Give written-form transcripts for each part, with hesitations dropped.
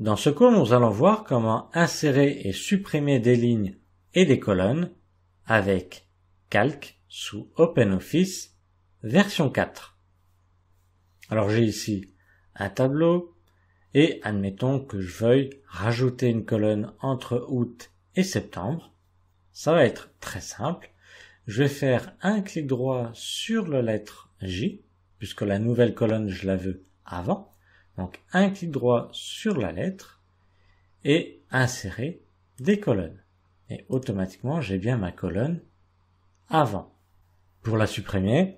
Dans ce cours, nous allons voir comment insérer et supprimer des lignes et des colonnes avec Calc sous OpenOffice version 4. Alors j'ai ici un tableau et admettons que je veuille rajouter une colonne entre août et septembre. Ça va être très simple. Je vais faire un clic droit sur la lettre J, puisque la nouvelle colonne je la veux avant. Donc un clic droit sur la lettre et insérer des colonnes. Et automatiquement j'ai bien ma colonne avant. Pour la supprimer,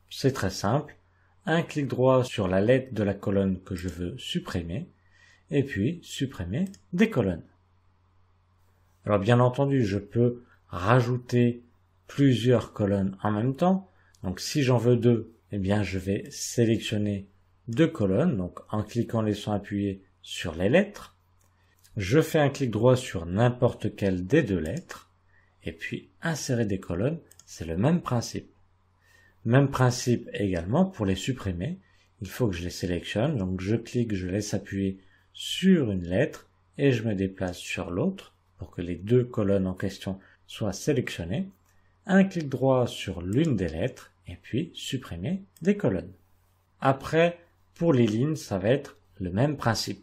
c'est très simple. Un clic droit sur la lettre de la colonne que je veux supprimer et puis supprimer des colonnes. Alors bien entendu, je peux rajouter plusieurs colonnes en même temps. Donc si j'en veux deux, eh bien je vais sélectionner deux colonnes, donc en cliquant laissant appuyer sur les lettres. Je fais un clic droit sur n'importe quelle des deux lettres et puis insérer des colonnes, c'est le même principe. Même principe également pour les supprimer. Il faut que je les sélectionne, donc je clique, je laisse appuyer sur une lettre et je me déplace sur l'autre pour que les deux colonnes en question soient sélectionnées. Un clic droit sur l'une des lettres et puis supprimer des colonnes. Après, pour les lignes, ça va être le même principe.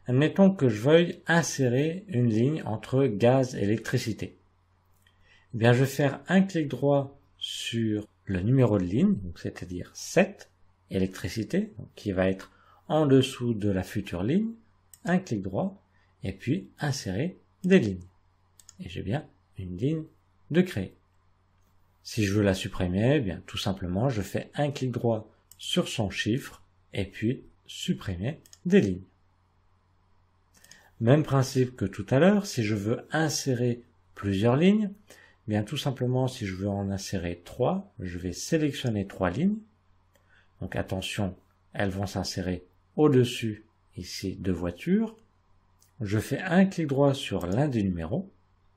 Admettons que je veuille insérer une ligne entre gaz et électricité. Eh bien, je vais faire un clic droit sur le numéro de ligne, c'est-à-dire 7, électricité, donc qui va être en dessous de la future ligne, un clic droit, et puis insérer des lignes. Et j'ai bien une ligne de créer. Si je veux la supprimer, eh bien tout simplement, je fais un clic droit sur son chiffre, et puis supprimer des lignes. Même principe que tout à l'heure, si je veux insérer plusieurs lignes, eh bien tout simplement si je veux en insérer 3, je vais sélectionner 3 lignes. Donc attention, elles vont s'insérer au-dessus ici de voiture. Je fais un clic droit sur l'un des numéros,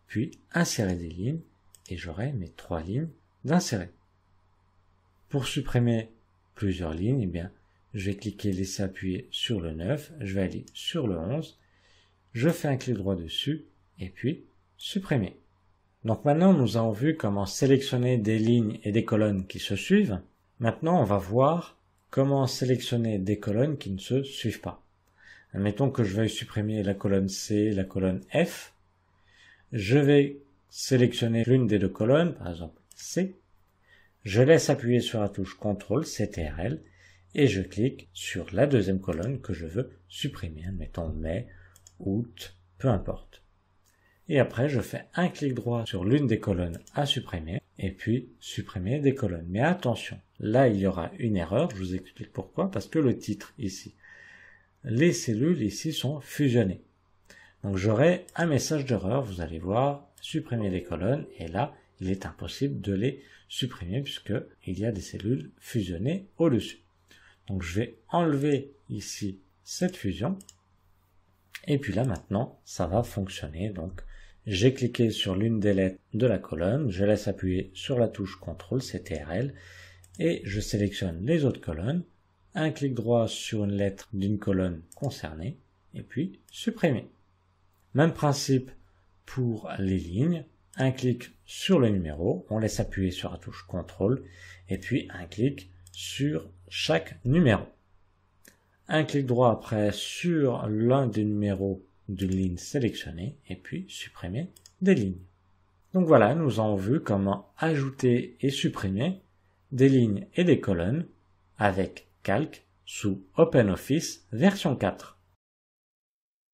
puis insérer des lignes et j'aurai mes 3 lignes d'insérer. Pour supprimer plusieurs lignes, eh bien je vais cliquer laisser appuyer sur le 9, je vais aller sur le 11, je fais un clic droit dessus et puis supprimer. Donc maintenant nous avons vu comment sélectionner des lignes et des colonnes qui se suivent. Maintenant on va voir comment sélectionner des colonnes qui ne se suivent pas. Admettons que je veuille supprimer la colonne C, la colonne F. Je vais sélectionner l'une des deux colonnes, par exemple C. Je laisse appuyer sur la touche CTRL, CTRL, et je clique sur la deuxième colonne que je veux supprimer. Admettons mai, août, peu importe. Et après, je fais un clic droit sur l'une des colonnes à supprimer, et puis supprimer des colonnes. Mais attention, là il y aura une erreur, je vous explique pourquoi, parce que le titre ici, les cellules ici sont fusionnées. Donc j'aurai un message d'erreur, vous allez voir, supprimer les colonnes, et là, il est impossible de les supprimer puisqu'il y a des cellules fusionnées au-dessus. Donc je vais enlever ici cette fusion, et puis là maintenant, ça va fonctionner. Donc j'ai cliqué sur l'une des lettres de la colonne, je laisse appuyer sur la touche CTRL, CTRL, et je sélectionne les autres colonnes, un clic droit sur une lettre d'une colonne concernée, et puis supprimer. Même principe pour les lignes, un clic sur le numéro, on laisse appuyer sur la touche CTRL, et puis un clic sur chaque numéro. Un clic droit après sur l'un des numéros d'une ligne sélectionnée, et puis supprimer des lignes. Donc voilà, nous avons vu comment ajouter et supprimer des lignes et des colonnes avec Calc sous OpenOffice version 4.